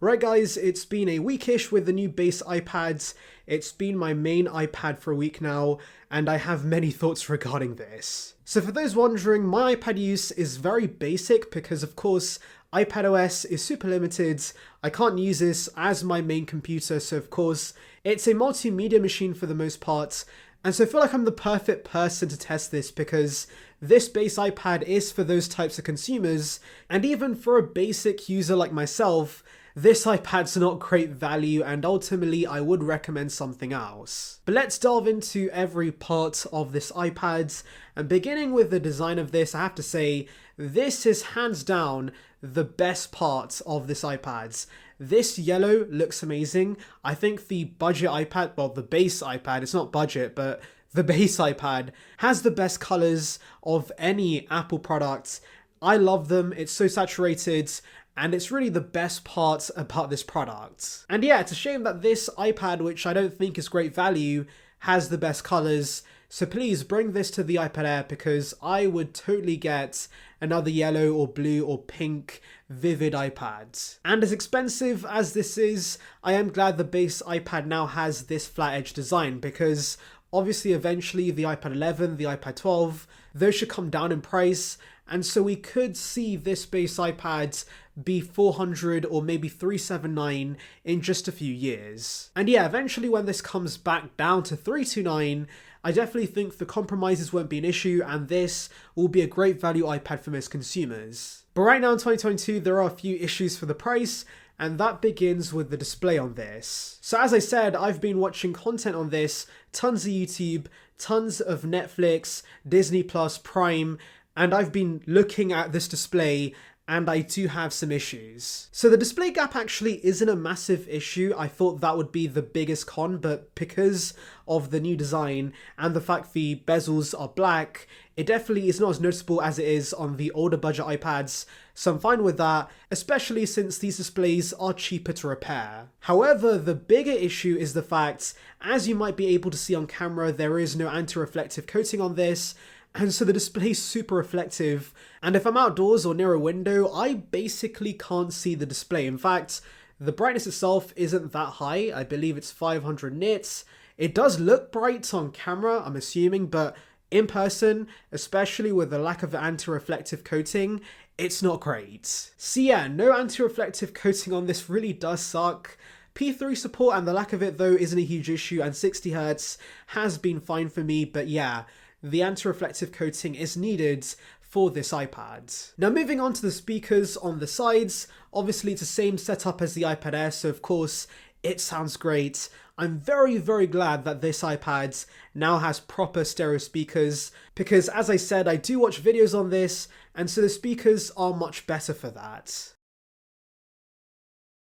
Right guys, it's been a weekish with the new base iPads. It's been my main iPad for a week now, and I have many thoughts regarding this. So for those wondering, my iPad use is very basic because of course iPadOS is super limited. I can't use this as my main computer, so of course it's a multimedia machine for the most part. And so I feel like I'm the perfect person to test this because this base iPad is for those types of consumers, and even for a basic user like myself, this iPad's not great value and ultimately I would recommend something else. But let's delve into every part of this iPad, and beginning with the design of this, I have to say this is hands down the best part of this iPad. This yellow looks amazing. I think the budget iPad, well the base iPad, it's not budget, but the base iPad has the best colors of any Apple product. I love them, it's so saturated, and it's really the best part about this product. And yeah, it's a shame that this iPad, which I don't think is great value, has the best colors. So please bring this to the iPad Air because I would totally get another yellow or blue or pink vivid iPad. And as expensive as this is, I am glad the base iPad now has this flat edge design because obviously eventually the iPad 11, the iPad 12, those should come down in price. And so we could see this base iPad be $400 or maybe $379 in just a few years. And yeah, eventually when this comes back down to $329, I definitely think the compromises won't be an issue and this will be a great value iPad for most consumers. But right now in 2022, there are a few issues for the price, and that begins with the display on this. So as I said, I've been watching content on this, tons of YouTube, tons of Netflix, Disney Plus, Prime, and I've been looking at this display and I do have some issues. So the display gap actually isn't a massive issue. I thought that would be the biggest con, but because of the new design and the fact the bezels are black, it definitely is not as noticeable as it is on the older budget iPads. So I'm fine with that, especially since these displays are cheaper to repair. However, the bigger issue is the fact, as you might be able to see on camera, there is no anti-reflective coating on this, and so the display is super reflective, and if I'm outdoors or near a window, I basically can't see the display. In fact, the brightness itself isn't that high. I believe it's 500 nits. It does look bright on camera, I'm assuming, but in person, especially with the lack of anti-reflective coating, it's not great. So yeah, no anti-reflective coating on this really does suck. P3 support and the lack of it though isn't a huge issue, and 60Hz has been fine for me, but yeah, the anti-reflective coating is needed for this iPad. Now moving on to the speakers on the sides, obviously it's the same setup as the iPad Air, so of course it sounds great. I'm very glad that this iPad now has proper stereo speakers because as I said, I do watch videos on this, and so the speakers are much better for that.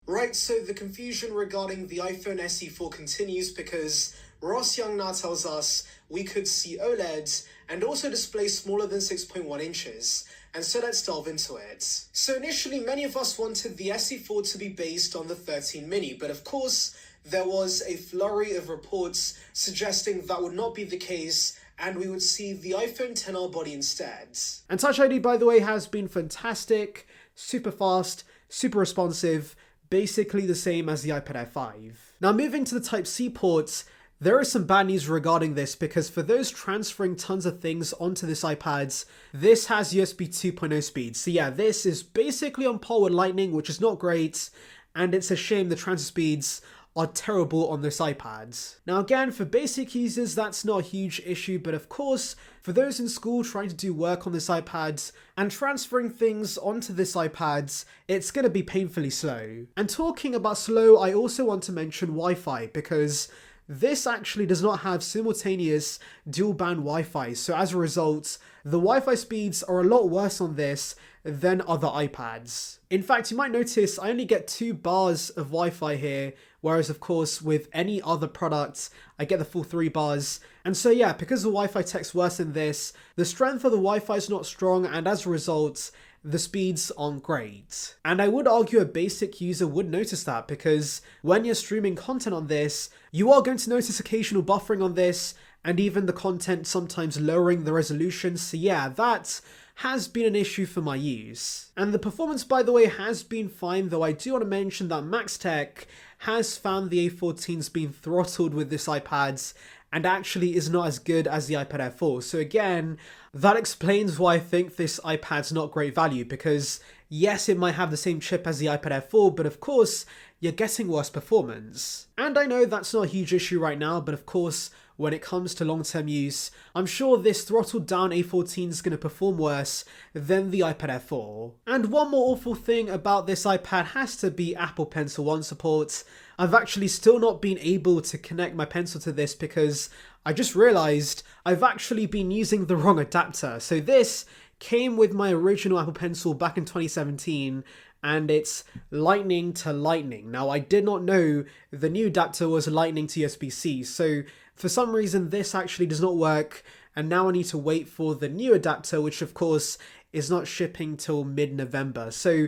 Right, so the confusion regarding the iPhone SE4 continues because Ross Young now tells us we could see OLED and also display smaller than 6.1 inches. And so let's delve into it. So initially, many of us wanted the SE4 to be based on the 13 mini, but of course, there was a flurry of reports suggesting that would not be the case, and we would see the iPhone XR body instead. And Touch ID, by the way, has been fantastic, super fast, super responsive, basically the same as the iPad Air 5. Now moving to the Type-C ports, there is some bad news regarding this because for those transferring tons of things onto this iPad, this has USB 2.0 speed. So yeah, this is basically on par with Lightning, which is not great, and it's a shame the transfer speeds are terrible on this iPad. Now again, for basic users, that's not a huge issue, but of course, for those in school trying to do work on this iPad and transferring things onto this iPad, it's going to be painfully slow. And talking about slow, I also want to mention Wi-Fi because this actually does not have simultaneous dual band Wi-Fi, so as a result, the Wi-Fi speeds are a lot worse on this than other iPads. In fact, you might notice I only get 2 bars of Wi-Fi here, whereas of course with any other product, I get the full 3 bars. And so yeah, because the Wi-Fi tech's worse in this, the strength of the Wi-Fi is not strong, and as a result, the speeds aren't great. And I would argue a basic user would notice that because when you're streaming content on this, you are going to notice occasional buffering on this and even the content sometimes lowering the resolution. So yeah, that has been an issue for my use. And the performance, by the way, has been fine, though I do want to mention that Max Tech has found the A14's been throttled with this iPad and actually is not as good as the iPad Air 4. So again, that explains why I think this iPad's not great value, because yes, it might have the same chip as the iPad Air 4, but of course, you're getting worse performance. And I know that's not a huge issue right now, but of course, when it comes to long-term use, I'm sure this throttled down A14 is going to perform worse than the iPad Air 4. And one more awful thing about this iPad has to be Apple Pencil 1 support. I've actually still not been able to connect my pencil to this because I just realized I've actually been using the wrong adapter. So this came with my original Apple Pencil back in 2017, and it's lightning to lightning. Now, I did not know the new adapter was lightning to USB-C, so for some reason this actually does not work, and now I need to wait for the new adapter, which of course is not shipping till mid-November. So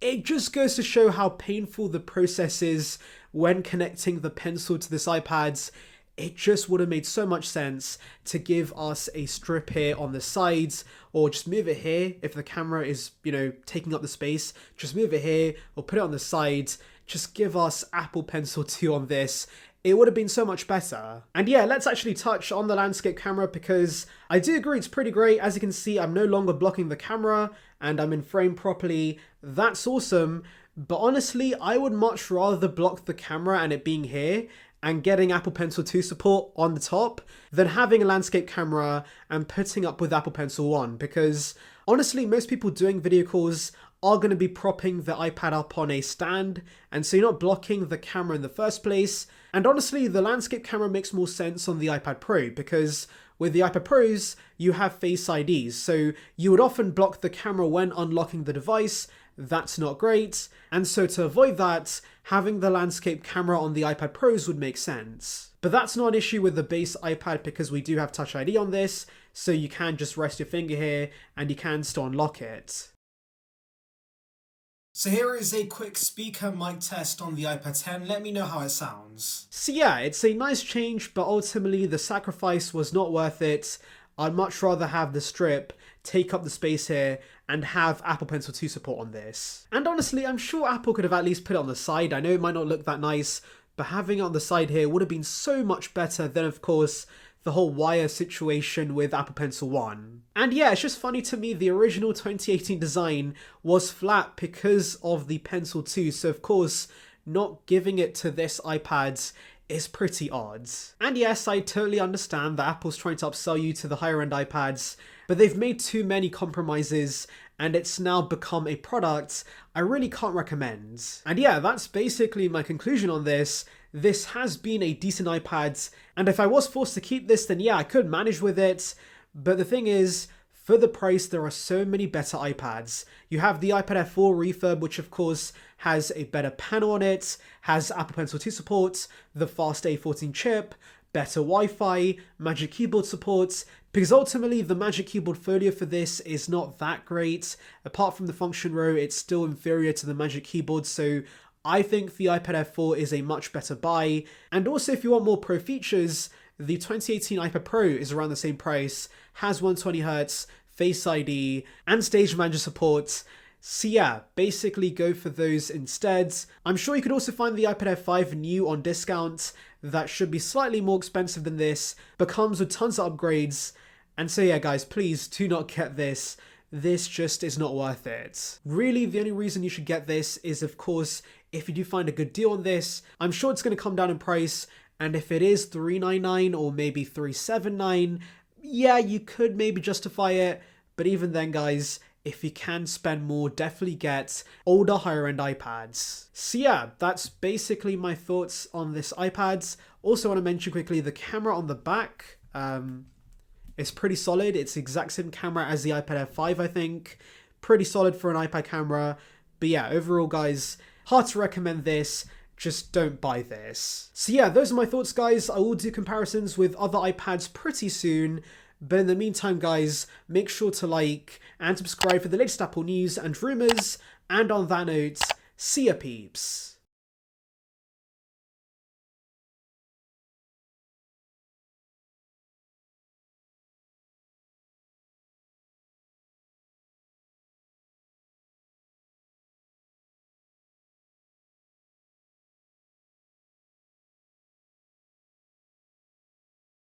it just goes to show how painful the process is when connecting the pencil to this iPad. It just would have made so much sense to give us a strip here on the sides, or just move it here if the camera is, taking up the space. Just move it here or put it on the side. Just give us Apple Pencil 2 on this. It would have been so much better. And yeah, let's actually touch on the landscape camera, because I do agree it's pretty great. As you can see, I'm no longer blocking the camera and I'm in frame properly. That's awesome. But honestly, I would much rather block the camera and it being here and getting Apple Pencil 2 support on the top than having a landscape camera and putting up with Apple Pencil 1, because honestly, most people doing video calls are going to be propping the iPad up on a stand, and so you're not blocking the camera in the first place. And honestly, the landscape camera makes more sense on the iPad Pro, because with the iPad Pros, you have Face IDs, so you would often block the camera when unlocking the device. That's not great, and so to avoid that, having the landscape camera on the iPad Pros would make sense. But that's not an issue with the base iPad, because we do have Touch ID on this, so you can just rest your finger here and you can still unlock it. So here is a quick speaker mic test on the iPad 10. Let me know how it sounds. So yeah, it's a nice change, but ultimately the sacrifice was not worth it. I'd much rather have the strip take up the space here and have Apple Pencil 2 support on this. And honestly, I'm sure Apple could have at least put it on the side. I know it might not look that nice, but having it on the side here would have been so much better than, of course, the whole wire situation with Apple Pencil 1. And yeah, it's just funny to me, the original 2018 design was flat because of the Pencil 2, so of course, not giving it to this iPad is pretty odd. And yes, I totally understand that Apple's trying to upsell you to the higher end iPads, but they've made too many compromises and it's now become a product I really can't recommend. And yeah, that's basically my conclusion on this. This has been a decent iPad, and if I was forced to keep this, then yeah, I could manage with it. But the thing is, for the price, there are so many better iPads. You have the iPad Air 4 refurb, which of course has a better panel on it, has Apple Pencil 2 support, the fast A14 chip, better Wi-Fi, Magic Keyboard support, because ultimately the Magic Keyboard Folio for this is not that great. Apart from the function row, it's still inferior to the Magic Keyboard, so I think the iPad Air 4 is a much better buy. And also, if you want more pro features, the 2018 iPad Pro is around the same price, has 120Hz, Face ID, and Stage Manager support. So yeah, basically go for those instead. I'm sure you could also find the iPad Air 5 new on discount. That should be slightly more expensive than this, but comes with tons of upgrades. And so yeah guys, please do not get this. This just is not worth it. Really, the only reason you should get this is, of course, if you do find a good deal on this. I'm sure it's going to come down in price, and if it is $399 or maybe $379, yeah, you could maybe justify it. But even then, guys, if you can spend more, definitely get older, higher end iPads. So yeah, that's basically my thoughts on this iPad. Also want to mention quickly the camera on the back. It's pretty solid. It's the exact same camera as the iPad Air 5, I think. Pretty solid for an iPad camera. But yeah, overall, guys, hard to recommend this. Just don't buy this. So yeah, those are my thoughts, guys. I will do comparisons with other iPads pretty soon. But in the meantime, guys, make sure to like and subscribe for the latest Apple news and rumors. And on that note, see ya, peeps.